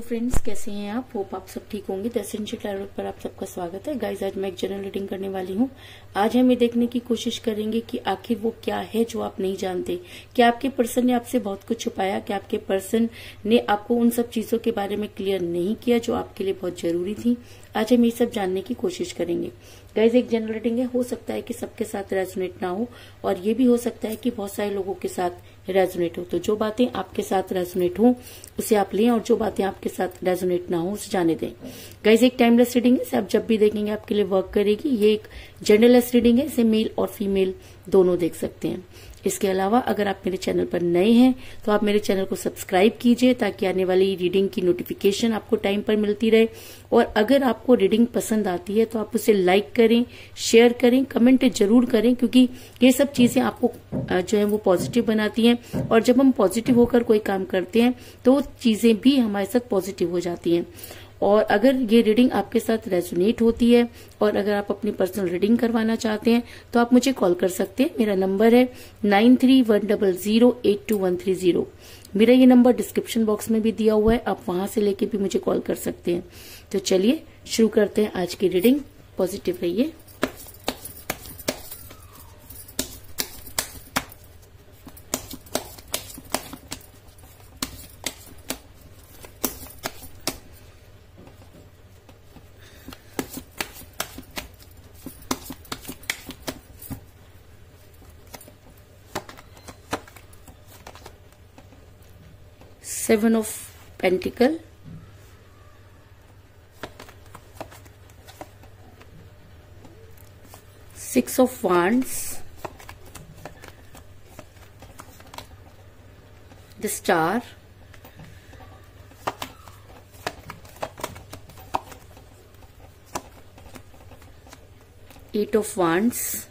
Friends, कैसे हैं आप? होप आप सब ठीक होंगे। द एसेंशियल टैरोट पर आप सबका स्वागत है। गाइस, आज मैं एक जनरल रीडिंग करने वाली हूँ। आज हम ये देखने की कोशिश करेंगे कि आखिर वो क्या है जो आप नहीं जानते। क्या आपके पर्सन ने आपसे बहुत कुछ छुपाया? क्या आपके पर्सन ने आपको उन सब चीजों के बारे में क्लियर नहीं किया जो आपके लिए बहुत जरूरी थी? आज हम ये सब जानने की कोशिश करेंगे। गाइस, एक जनरल रीडिंग है, हो सकता है कि सबके साथ रेजोनेट ना हो और ये भी हो सकता है कि बहुत सारे लोगों के साथ रेजोनेट हो। तो जो बातें आपके साथ रेजोनेट हो उसे आप लें और जो बातें आपके साथ रेजोनेट ना हो उसे जाने दें। गाइस, एक टाइमलेस रीडिंग है, इसे आप जब भी देखेंगे आपके लिए वर्क करेगी। ये एक जेंडरलेस रीडिंग है, इसे मेल और फीमेल दोनों देख सकते हैं। इसके अलावा अगर आप मेरे चैनल पर नए हैं तो आप मेरे चैनल को सब्सक्राइब कीजिए ताकि आने वाली रीडिंग की नोटिफिकेशन आपको टाइम पर मिलती रहे। और अगर आपको रीडिंग पसंद आती है तो आप उसे लाइक करें, शेयर करें, कमेंट जरूर करें, क्योंकि ये सब चीजें आपको जो है वो पॉजिटिव बनाती हैं। और जब हम पॉजिटिव होकर कोई काम करते हैं तो चीजें भी हमारे साथ पॉजिटिव हो जाती हैं। और अगर ये रीडिंग आपके साथ रेजोनेट होती है और अगर आप अपनी पर्सनल रीडिंग करवाना चाहते हैं तो आप मुझे कॉल कर सकते हैं। मेरा नंबर है 9310082130। मेरा ये नंबर डिस्क्रिप्शन बॉक्स में भी दिया हुआ है, आप वहां से लेके भी मुझे कॉल कर सकते हैं। तो चलिए शुरू करते हैं आज की रीडिंग। पॉजिटिव रहिए। Seven of Pentacles, Six of Wands, the Star, Eight of Wands,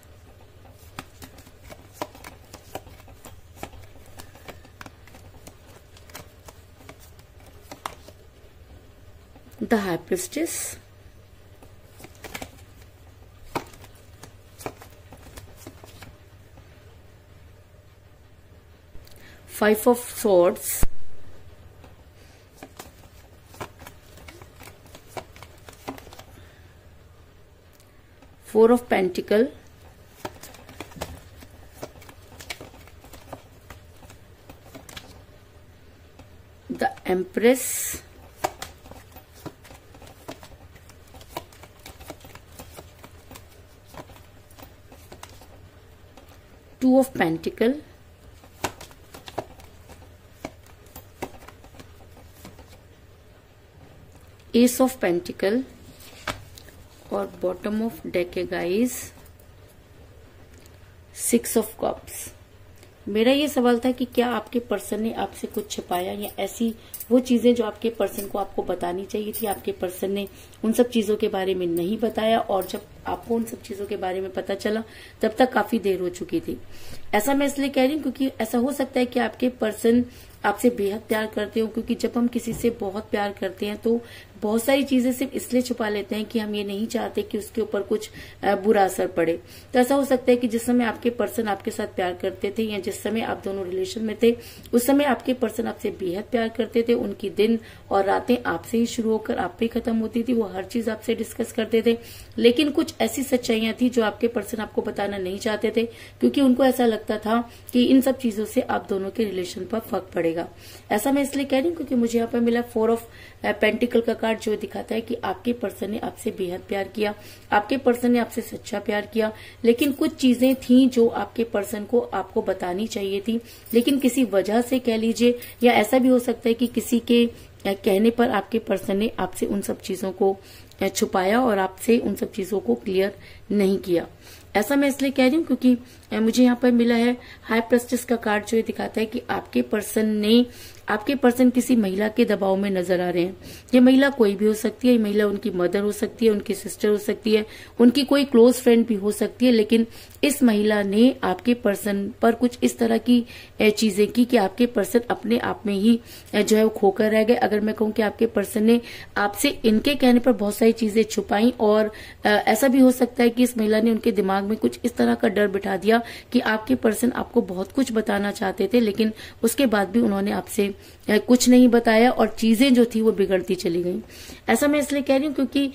the High Priestess, Five of Swords, Four of Pentacles, the Empress, Two of Pentacles, Ace of Pentacles और बॉटम ऑफ डेक है guys Six of Cups। मेरा ये सवाल था कि क्या आपके person ने आपसे कुछ छिपाया या ऐसी वो चीजें जो आपके पर्सन को आपको बतानी चाहिए थी, आपके पर्सन ने उन सब चीजों के बारे में नहीं बताया और जब आपको उन सब चीजों के बारे में पता चला तब तक काफी देर हो चुकी थी। ऐसा मैं इसलिए कह रही हूँ क्योंकि ऐसा हो सकता है कि आपके पर्सन आपसे बेहद प्यार करते हो, क्योंकि जब हम किसी से बहुत प्यार करते हैं तो बहुत सारी चीजें सिर्फ इसलिए छुपा लेते हैं कि हम ये नहीं चाहते कि उसके ऊपर कुछ बुरा असर पड़े। तो ऐसा हो सकता है कि जिस समय आपके पर्सन आपके साथ प्यार करते थे या जिस समय आप दोनों रिलेशन में थे उस समय आपके पर्सन आपसे बेहद प्यार करते थे। उनकी दिन और रातें आपसे ही शुरू होकर आप पे खत्म होती थी। वो हर चीज आपसे डिस्कस करते थे, लेकिन कुछ ऐसी सच्चाइयां थी जो आपके पर्सन आपको बताना नहीं चाहते थे, क्योंकि उनको ऐसा लगता था कि इन सब चीजों से आप दोनों के रिलेशन पर फर्क पड़ेगा। ऐसा मैं इसलिए कह रही हूँ क्योंकि मुझे यहाँ पर मिला फोर ऑफ पेंटिकल का कार्ड जो दिखाता है कि आपके पर्सन ने आपसे बेहद प्यार किया, आपके पर्सन ने आपसे सच्चा प्यार किया, लेकिन कुछ चीजें थी जो आपके पर्सन को आपको बतानी चाहिए थी, लेकिन किसी वजह से कह लीजिए या ऐसा भी हो सकता है कि किसी के कहने पर आपके पर्सन ने आपसे उन सब चीजों को छुपाया और आपसे उन सब चीजों को क्लियर नहीं किया। ऐसा मैं इसलिए कह रही हूँ क्योंकि मुझे यहाँ पर मिला है हाई प्रेस्टिस का कार्ड जो दिखाता है कि आपके पर्सन किसी महिला के दबाव में नजर आ रहे हैं। ये महिला कोई भी हो सकती है, ये महिला उनकी मदर हो सकती है, उनकी सिस्टर हो सकती है, उनकी कोई क्लोज फ्रेंड भी हो सकती है, लेकिन इस महिला ने आपके पर्सन पर कुछ इस तरह की चीजें की कि आपके पर्सन अपने आप में ही जो है वो खोकर रह गए। अगर मैं कहूँ कि आपके पर्सन ने आपसे इनके कहने पर बहुत सारी चीजें छुपाई और ऐसा भी हो सकता है कि इस महिला ने उनके दिमाग में कुछ इस तरह का डर बिठा दिया कि आपके पर्सन आपको बहुत कुछ बताना चाहते थे, लेकिन उसके बाद भी उन्होंने आपसे कुछ नहीं बताया और चीजें जो थी वो बिगड़ती चली गई। ऐसा मैं इसलिए कह रही हूँ क्योंकि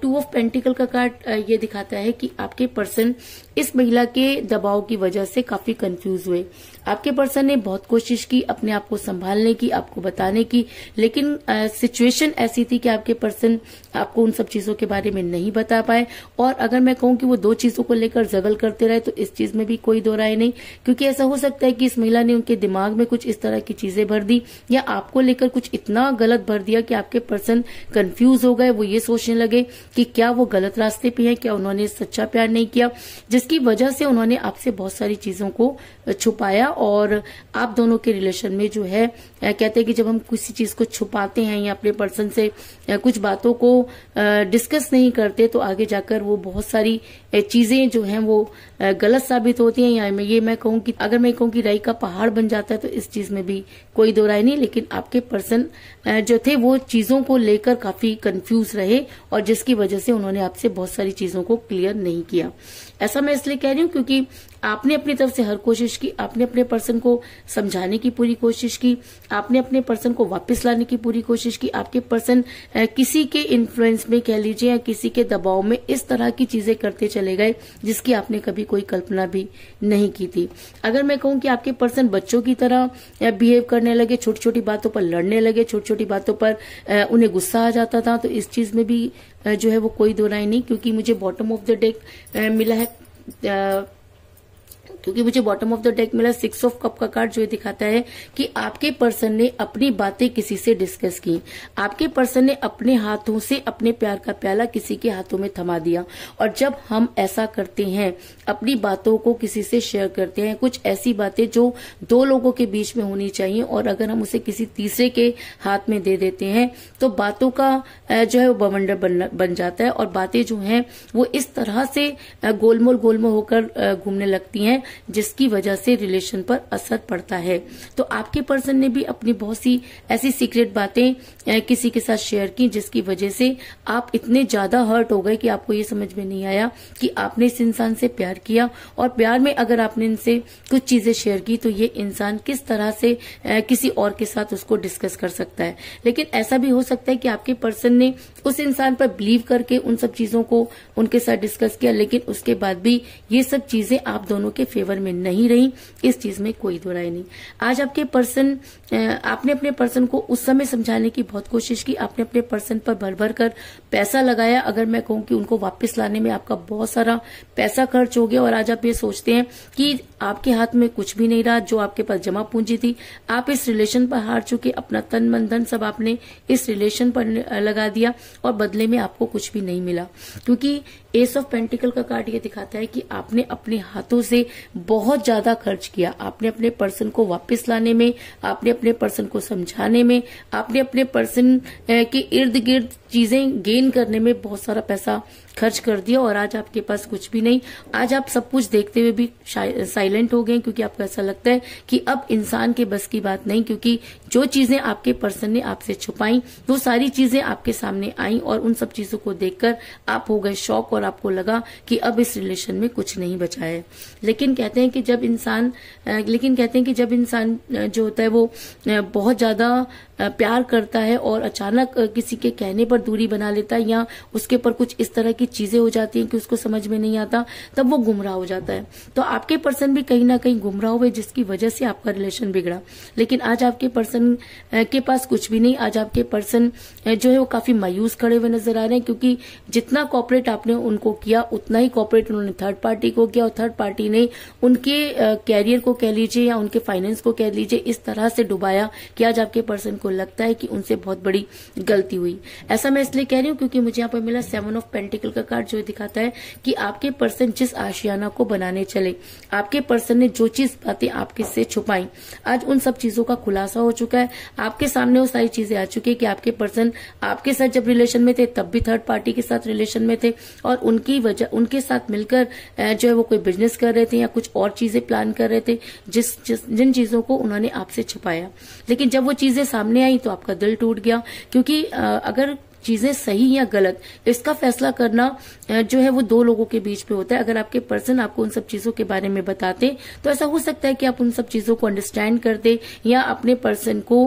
2 ऑफ पेंटिकल का कार्ड ये दिखाता है कि आपके पर्सन इस महिला के दबाव की वजह से काफी कंफ्यूज हुए। आपके पर्सन ने बहुत कोशिश की अपने आप को संभालने की, आपको बताने की, लेकिन सिचुएशन ऐसी थी कि आपके पर्सन आपको उन सब चीजों के बारे में नहीं बता पाए। और अगर मैं कहूं कि वो 2 चीजों को लेकर जगल करते रहे तो इस चीज में भी कोई दो राय नहीं, क्योंकि ऐसा हो सकता है कि इस महिला ने उनके दिमाग में कुछ इस तरह की चीजें भर दी या आपको लेकर कुछ इतना गलत भर दिया कि आपके पर्सन कंफ्यूज हो गए। वो ये सोचने लगे कि क्या वो गलत रास्ते पे है, क्या उन्होंने सच्चा प्यार नहीं किया, जिसकी वजह से उन्होंने आपसे बहुत सारी चीजों को छुपाया। और आप दोनों के रिलेशन में जो है कहते हैं कि जब हम किसी चीज को छुपाते हैं या अपने पर्सन से कुछ बातों को डिस्कस नहीं करते तो आगे जाकर वो बहुत सारी चीजें जो हैं वो गलत साबित होती हैं। या मैं कहूं कि अगर मैं कहूं कि राई का पहाड़ बन जाता है तो इस चीज में भी कोई दो राय नहीं। लेकिन आपके पर्सन जो थे वो चीजों को लेकर काफी कंफ्यूज रहे और जिसकी वजह से उन्होंने आपसे बहुत सारी चीजों को क्लियर नहीं किया। ऐसा मैं इसलिए कह रही हूं क्योंकि आपने अपनी तरफ से हर कोशिश की, आपने अपने पर्सन को समझाने की पूरी कोशिश की, आपने अपने पर्सन को वापस लाने की पूरी कोशिश की। आपके पर्सन किसी के इन्फ्लुएंस में कह लीजिए या किसी के दबाव में इस तरह की चीजें करते चले गए जिसकी आपने कभी कोई कल्पना भी नहीं की थी। अगर मैं कहूं कि आपके पर्सन बच्चों की तरह बिहेव करने लगे, छोटी छोटी बातों पर लड़ने लगे, छोटी छोटी बातों पर उन्हें गुस्सा आ जाता था, तो इस चीज में भी जो है वो कोई दो राय नहीं। क्योंकि मुझे बॉटम ऑफ द डेक मिला है क्योंकि मुझे बॉटम ऑफ द डेक मिला 6 ऑफ कप का कार्ड जो ये दिखाता है कि आपके पर्सन ने अपनी बातें किसी से डिस्कस की। आपके पर्सन ने अपने हाथों से अपने प्यार का प्याला किसी के हाथों में थमा दिया। और जब हम ऐसा करते हैं, अपनी बातों को किसी से शेयर करते हैं, कुछ ऐसी बातें जो 2 लोगों के बीच में होनी चाहिए, और अगर हम उसे किसी तीसरे के हाथ में दे देते हैं तो बातों का जो है वो बवंडर बन जाता है और बातें जो हैं वो इस तरह से गोलमोल होकर घूमने लगती हैं जिसकी वजह से रिलेशन पर असर पड़ता है। तो आपके पर्सन ने भी अपनी बहुत सी ऐसी सीक्रेट बातें किसी के साथ शेयर की जिसकी वजह से आप इतने ज्यादा हर्ट हो गए कि आपको ये समझ में नहीं आया कि आपने इस इंसान से प्यार किया, और प्यार में अगर आपने इनसे कुछ चीजें शेयर की तो ये इंसान किस तरह से किसी और के साथ उसको डिस्कस कर सकता है। लेकिन ऐसा भी हो सकता है कि आपके पर्सन ने उस इंसान पर बिलीव करके उन सब चीजों को उनके साथ डिस्कस किया, लेकिन उसके बाद भी ये सब चीजें आप दोनों के फेवर में नहीं रही। इस चीज में कोई दो राय नहीं। आज आपके पर्सन, आपने अपने पर्सन को उस समय समझाने की बहुत कोशिश की, आपने अपने पर्सन पर भर भर कर पैसा लगाया। अगर मैं कहूं कि उनको वापस लाने में आपका बहुत सारा पैसा खर्च हो गया, और आज आप ये सोचते हैं कि आपके हाथ में कुछ भी नहीं रहा, जो आपके पास जमा पूंजी थी आप इस रिलेशन पर हार चुके, अपना तन मन धन सब आपने इस रिलेशन पर लगा दिया और बदले में आपको कुछ भी नहीं मिला। क्योंकि एस ऑफ पेंटिकल का कार्ड ये दिखाता है कि आपने अपने हाथों से बहुत ज्यादा खर्च किया। आपने अपने पर्सन को वापस लाने में, आपने अपने पर्सन को समझाने में, आपने अपने पर्सन के इर्द गिर्द चीजें गेन करने में बहुत सारा पैसा खर्च कर दिया, और आज आपके पास कुछ भी नहीं। आज आप सब कुछ देखते हुए भी साइलेंट हो गए क्योंकि आपको ऐसा लगता है कि अब इंसान के बस की बात नहीं, क्योंकि जो चीजें आपके पर्सन ने आपसे छुपाई वो सारी चीजें आपके सामने आई, और उन सब चीजों को देखकर आप हो गए शॉक और आपको लगा कि अब इस रिलेशन में कुछ नहीं बचा है। लेकिन कहते हैं कि जब इंसान जो होता है वो बहुत ज्यादा प्यार करता है और अचानक किसी के कहने पर दूरी बना लेता है या उसके ऊपर कुछ इस तरह की चीजें हो जाती हैं कि उसको समझ में नहीं आता, तब वो गुमराह हो जाता है। तो आपके पर्सन भी कहीं ना कहीं गुमराह हुए जिसकी वजह से आपका रिलेशन बिगड़ा। लेकिन आज आपके पर्सन के पास कुछ भी नहीं। आज आपके पर्सन जो है वो काफी मायूस खड़े हुए नजर आ रहे हैं, क्योंकि जितना कॉपरेट आपने उनको किया उतना ही कॉपरेट उन्होंने थर्ड पार्टी को किया, और थर्ड पार्टी ने उनके कैरियर को कह लीजिए या उनके फाइनेंस को कह लीजिए इस तरह से डुबाया कि आज आपके पर्सन को लगता है कि उनसे बहुत बड़ी गलती हुई। ऐसा मैं इसलिए कह रही हूँ क्योंकि मुझे यहाँ पर मिला 7 ऑफ पेंटिकल का कार्ड जो दिखाता है कि आपके पर्सन जिस आशियाना को बनाने चले, आपके पर्सन ने जो चीज बातें आपके से छुपाई, आज उन सब चीजों का खुलासा हो चुका है। आपके सामने वो सारी चीजें आ चुकी है कि आपके पर्सन आपके साथ जब रिलेशन में थे तब भी थर्ड पार्टी के साथ रिलेशन में थे, और उनके साथ मिलकर जो है वो कोई बिजनेस कर रहे थे या कुछ और चीजें प्लान कर रहे थे जिन चीजों को उन्होंने आपसे छुपाया। लेकिन जब वो चीजें सामने आई तो आपका दिल टूट गया, क्योंकि अगर चीजें सही या गलत, इसका फैसला करना जो है वो दो लोगों के बीच में होता है। अगर आपके पर्सन आपको उन सब चीजों के बारे में बताते तो ऐसा हो सकता है कि आप उन सब चीजों को अंडरस्टैंड करते या अपने पर्सन को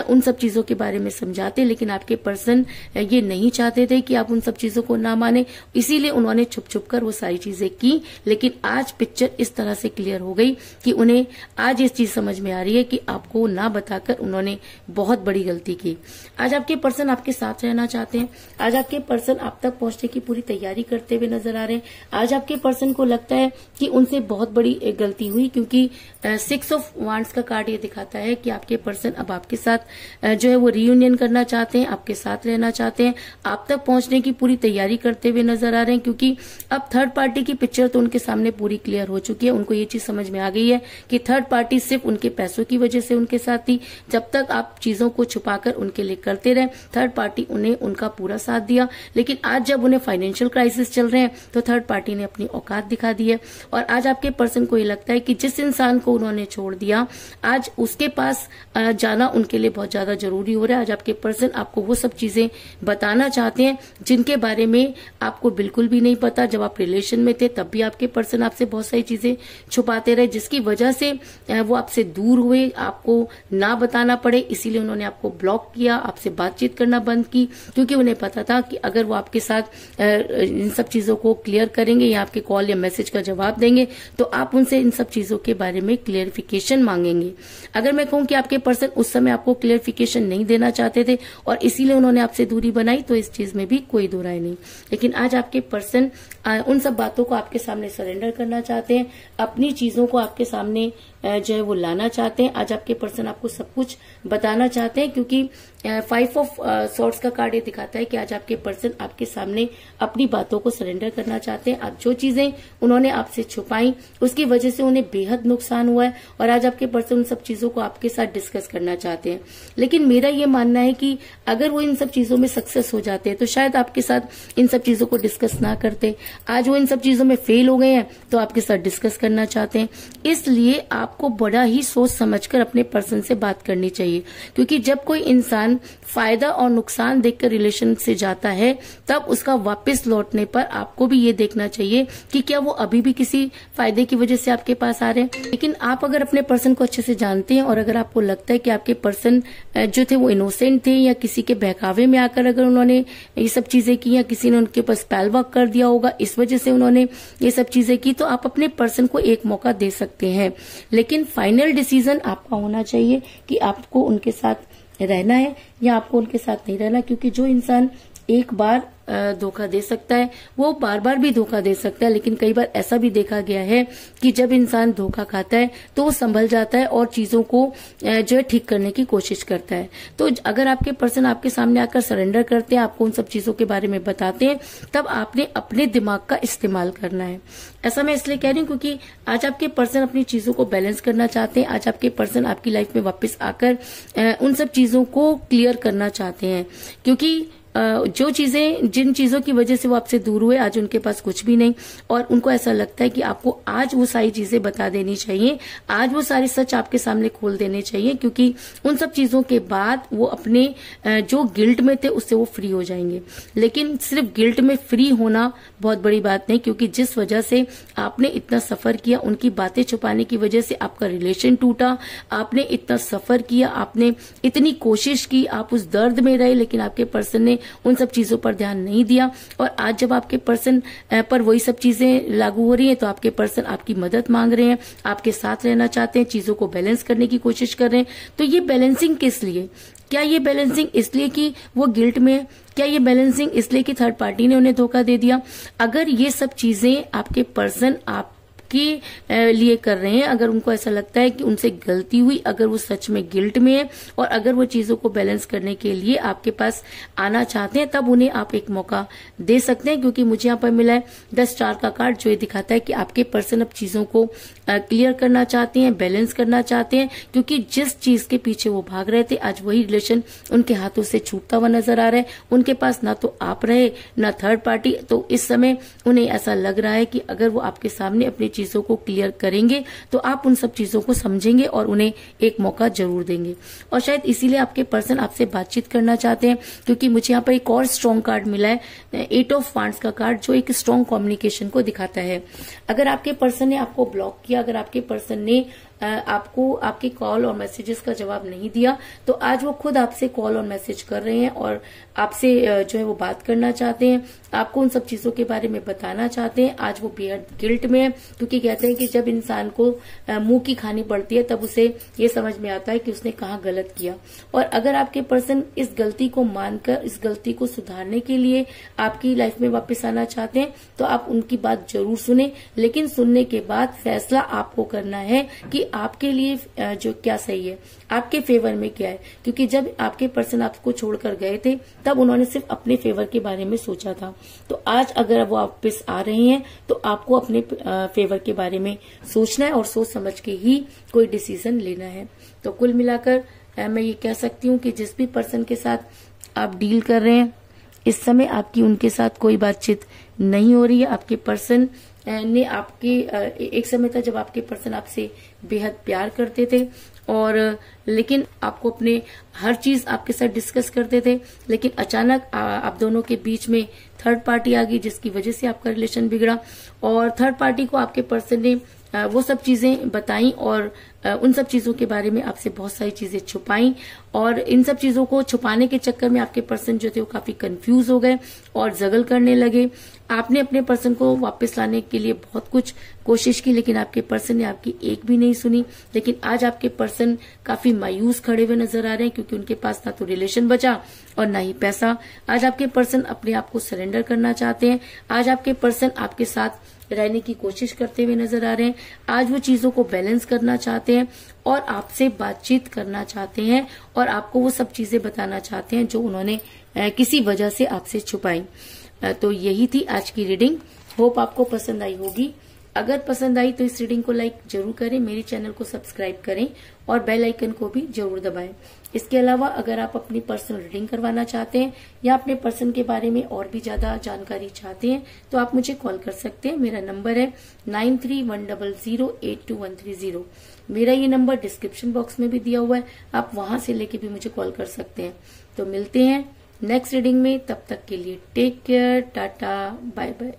उन सब चीजों के बारे में समझाते, लेकिन आपके पर्सन ये नहीं चाहते थे कि आप उन सब चीजों को ना माने, इसीलिए उन्होंने छुप छुप कर वो सारी चीजें की। लेकिन आज पिक्चर इस तरह से क्लियर हो गई कि उन्हें आज इस चीज समझ में आ रही है कि आपको ना बताकर उन्होंने बहुत बड़ी गलती की। आज आपके पर्सन आपके साथ रहना चाहते हैं। आज आपके पर्सन आप तक पहुंचने की पूरी तैयारी करते हुए नजर आ रहे हैं। आज आपके पर्सन को लगता है कि उनसे बहुत बड़ी गलती हुई, क्योंकि 6 ऑफ वांड्स का कार्ड ये दिखाता है कि आपके पर्सन अब आपके साथ जो है वो रियूनियन करना चाहते हैं, आपके साथ रहना चाहते हैं, आप तक पहुंचने की पूरी तैयारी करते हुए नजर आ रहे हैं। क्योंकि अब थर्ड पार्टी की पिक्चर तो उनके सामने पूरी क्लियर हो चुकी है। उनको ये चीज समझ में आ गई है कि थर्ड पार्टी सिर्फ उनके पैसों की वजह से उनके साथ थी। जब तक आप चीजों को छुपाकर उनके लिए करते रहे, थर्ड पार्टी उन्हें उनका पूरा साथ दिया। लेकिन आज जब उन्हें फाइनेंशियल क्राइसिस चल रहे हैं तो थर्ड पार्टी ने अपनी औकात दिखा दी है। और आज आपके पर्सन को ये लगता है कि जिस इंसान को उन्होंने छोड़ दिया, आज उसके पास जाना उनके लिए बहुत ज्यादा जरूरी हो रहा है। आज आपके पर्सन आपको वो सब चीजें बताना चाहते हैं जिनके बारे में आपको बिल्कुल भी नहीं पता। जब आप रिलेशन में थे तब भी आपके पर्सन आपसे बहुत सारी चीजें छुपाते रहे, जिसकी वजह से वो आपसे दूर हुए, आपको ना बताना पड़े। इसीलिए उन्होंने आपको ब्लॉक किया, आपसे बातचीत करना बंद की, क्योंकि उन्हें पता था कि अगर वो आपके साथ इन सब चीजों को क्लियर करेंगे या आपके कॉल या मैसेज का जवाब देंगे तो आप उनसे इन सब चीजों के बारे में क्लियरिफिकेशन मांगेंगे। अगर मैं कहूं कि आपके पर्सन उस समय आपको क्लियरिफिकेशन नहीं देना चाहते थे और इसीलिए उन्होंने आपसे दूरी बनाई, तो इस चीज में भी कोई दो राय नहीं। लेकिन आज आपके पर्सन उन सब बातों को आपके सामने सरेंडर करना चाहते हैं, अपनी चीजों को आपके सामने जो है वो लाना चाहते हैं। आज आपके पर्सन आपको सब कुछ बताना चाहते हैं, क्योंकि 5 ऑफ सॉर्ड्स का कार्ड ये दिखाता है कि आज आपके पर्सन आपके सामने अपनी बातों को सरेंडर करना चाहते हैं। आज जो चीजें उन्होंने आपसे छुपाई उसकी वजह से उन्हें बेहद नुकसान हुआ है और आज आपके पर्सन उन सब चीजों को आपके साथ डिस्कस करना चाहते हैं। लेकिन मेरा ये मानना है कि अगर वो इन सब चीजों में सक्सेस हो जाते हैं तो शायद आपके साथ इन सब चीजों को डिस्कस ना करते। आज वो इन सब चीजों में फेल हो गए हैं तो आपके साथ डिस्कस करना चाहते हैं। इसलिए आपको बड़ा ही सोच समझकर अपने पर्सन से बात करनी चाहिए, क्योंकि जब कोई इंसान फायदा और नुकसान देखकर रिलेशन से जाता है तब उसका वापस लौटने पर आपको भी ये देखना चाहिए कि क्या वो अभी भी किसी फायदे की वजह से आपके पास आ रहे हैं। लेकिन आप अगर अपने पर्सन को अच्छे से जानते हैं और अगर आपको लगता है कि आपके पर्सन जो थे वो इनोसेंट थे या किसी के बहकावे में आकर अगर उन्होंने ये सब चीजें की या किसी ने उनके पास स्पेल वर्क कर दिया होगा, इस वजह से उन्होंने ये सब चीजें की, तो आप अपने पर्सन को एक मौका दे सकते हैं। लेकिन फाइनल डिसीजन आपका होना चाहिए कि आपको उनके साथ रहना है या आपको उनके साथ नहीं रहना, क्योंकि जो इंसान एक बार धोखा दे सकता है वो बार बार भी धोखा दे सकता है। लेकिन कई बार ऐसा भी देखा गया है कि जब इंसान धोखा खाता है तो वो संभल जाता है और चीजों को जो है ठीक करने की कोशिश करता है। तो अगर आपके पर्सन आपके सामने आकर सरेंडर करते हैं, आपको उन सब चीजों के बारे में बताते हैं, तब आपने अपने दिमाग का इस्तेमाल करना है। ऐसा मैं इसलिए कह रही हूँ क्योंकि आज आपके पर्सन अपनी चीजों को बैलेंस करना चाहते हैं। आज आपके पर्सन आपकी लाइफ में वापस आकर उन सब चीजों को क्लियर करना चाहते हैं, क्योंकि जिन चीजों की वजह से वो आपसे दूर हुए आज उनके पास कुछ भी नहीं और उनको ऐसा लगता है कि आपको आज वो सारी चीजें बता देनी चाहिए, आज वो सारे सच आपके सामने खोल देने चाहिए, क्योंकि उन सब चीजों के बाद वो अपने जो गिल्ट में थे उससे वो फ्री हो जाएंगे। लेकिन सिर्फ गिल्ट में फ्री होना बहुत बड़ी बात नहीं, क्योंकि जिस वजह से आपने इतना सफर किया, उनकी बातें छुपाने की वजह से आपका रिलेशन टूटा, आपने इतना सफर किया, आपने इतनी कोशिश की, आप उस दर्द में रहे, लेकिन आपके पर्सन ने उन सब चीजों पर ध्यान नहीं दिया। और आज जब आपके पर्सन पर वही सब चीजें लागू हो रही हैं तो आपके पर्सन आपकी मदद मांग रहे हैं, आपके साथ रहना चाहते हैं, चीजों को बैलेंस करने की कोशिश कर रहे हैं। तो ये बैलेंसिंग किस लिए? क्या ये बैलेंसिंग इसलिए कि वो गिल्ट में? क्या ये बैलेंसिंग इसलिए कि थर्ड पार्टी ने उन्हें धोखा दे दिया? अगर ये सब चीजें आपके पर्सन आपके लिए कर रहे हैं, अगर उनको ऐसा लगता है कि उनसे गलती हुई, अगर वो सच में गिल्ट में है और अगर वो चीजों को बैलेंस करने के लिए आपके पास आना चाहते हैं, तब उन्हें आप एक मौका दे सकते हैं। क्योंकि मुझे यहाँ पर मिला है 10 स्टार का कार्ड, जो ये दिखाता है कि आपके पर्सन अब चीजों को क्लियर करना चाहते हैं, बैलेंस करना चाहते हैं, क्योंकि जिस चीज के पीछे वो भाग रहे थे आज वही रिलेशन उनके हाथों से छूटता हुआ नजर आ रहा है। उनके पास ना तो आप रहे ना थर्ड पार्टी, तो इस समय उन्हें ऐसा लग रहा है कि अगर वो आपके सामने अपनी चीजों को क्लियर करेंगे तो आप उन सब चीजों को समझेंगे और उन्हें एक मौका जरूर देंगे। और शायद इसीलिए आपके पर्सन आपसे बातचीत करना चाहते हैं, क्योंकि मुझे यहाँ पर एक और स्ट्रॉन्ग कार्ड मिला है, 8 ऑफ वांड्स का कार्ड, जो एक स्ट्रॉन्ग कम्युनिकेशन को दिखाता है। अगर आपके पर्सन ने आपको ब्लॉक किया, अगर आपके पर्सन ने आपको आपके कॉल और मैसेजेस का जवाब नहीं दिया, तो आज वो खुद आपसे कॉल और मैसेज कर रहे हैं और आपसे जो है वो बात करना चाहते हैं, आपको उन सब चीजों के बारे में बताना चाहते हैं। आज वो बेहद गिल्ट में है, क्योंकि कहते हैं कि जब इंसान को मुंह की खानी पड़ती है तब उसे ये समझ में आता है कि उसने कहाँ गलत किया। और अगर आपके पर्सन इस गलती को मानकर, इस गलती को सुधारने के लिए आपकी लाइफ में वापस आना चाहते हैं, तो आप उनकी बात जरूर सुने, लेकिन सुनने के बाद फैसला आपको करना है कि आपके लिए जो क्या सही है, आपके फेवर में क्या है। क्योंकि जब आपके पर्सन आपको छोड़कर गए थे तब उन्होंने सिर्फ अपने फेवर के बारे में सोचा था। तो आज अगर वो वापस आ रहे हैं तो आपको अपने फेवर के बारे में सोचना है और सोच समझ के ही कोई डिसीजन लेना है। तो कुल मिलाकर मैं ये कह सकती हूँ कि जिस भी पर्सन के साथ आप डील कर रहे हैं, इस समय आपकी उनके साथ कोई बातचीत नहीं हो रही है। आपके पर्सन ने आपके एक समय था जब आपके पर्सन आपसे बेहद प्यार करते थे और लेकिन आपको अपने हर चीज आपके साथ डिस्कस करते थे, लेकिन अचानक आप दोनों के बीच में थर्ड पार्टी आ गई, जिसकी वजह से आपका रिलेशन बिगड़ा। और थर्ड पार्टी को आपके पर्सन ने वो सब चीजें बताई और उन सब चीजों के बारे में आपसे बहुत सारी चीजें छुपाई, और इन सब चीजों को छुपाने के चक्कर में आपके पर्सन जो थे वो काफी कंफ्यूज हो गए और जगल करने लगे। आपने अपने पर्सन को वापस लाने के लिए बहुत कुछ कोशिश की, लेकिन आपके पर्सन ने आपकी एक भी नहीं सुनी। लेकिन आज आपके पर्सन काफी मायूस खड़े हुए नजर आ रहे हैं, क्योंकि उनके पास ना तो रिलेशन बचा और ना ही पैसा। आज आपके पर्सन अपने आप को सरेंडर करना चाहते हैं। आज आपके पर्सन आपके साथ रहने की कोशिश करते हुए नजर आ रहे हैं। आज वो चीजों को बैलेंस करना चाहते हैं और आपसे बातचीत करना चाहते हैं और आपको वो सब चीजें बताना चाहते हैं जो उन्होंने किसी वजह से आपसे छुपाई। तो यही थी आज की रीडिंग। होप आपको पसंद आई होगी। अगर पसंद आई तो इस रीडिंग को लाइक जरूर करें, मेरे चैनल को सब्सक्राइब करें और बेल आइकन को भी जरूर दबाएं। इसके अलावा अगर आप अपनी पर्सनल रीडिंग करवाना चाहते हैं या अपने पर्सन के बारे में और भी ज्यादा जानकारी चाहते हैं तो आप मुझे कॉल कर सकते हैं। मेरा नंबर है 9310082130। मेरा ये नंबर डिस्क्रिप्शन बॉक्स में भी दिया हुआ है, आप वहां से लेके भी मुझे कॉल कर सकते हैं। तो मिलते हैं नेक्स्ट रीडिंग में, तब तक के लिए take care, tata, bye bye.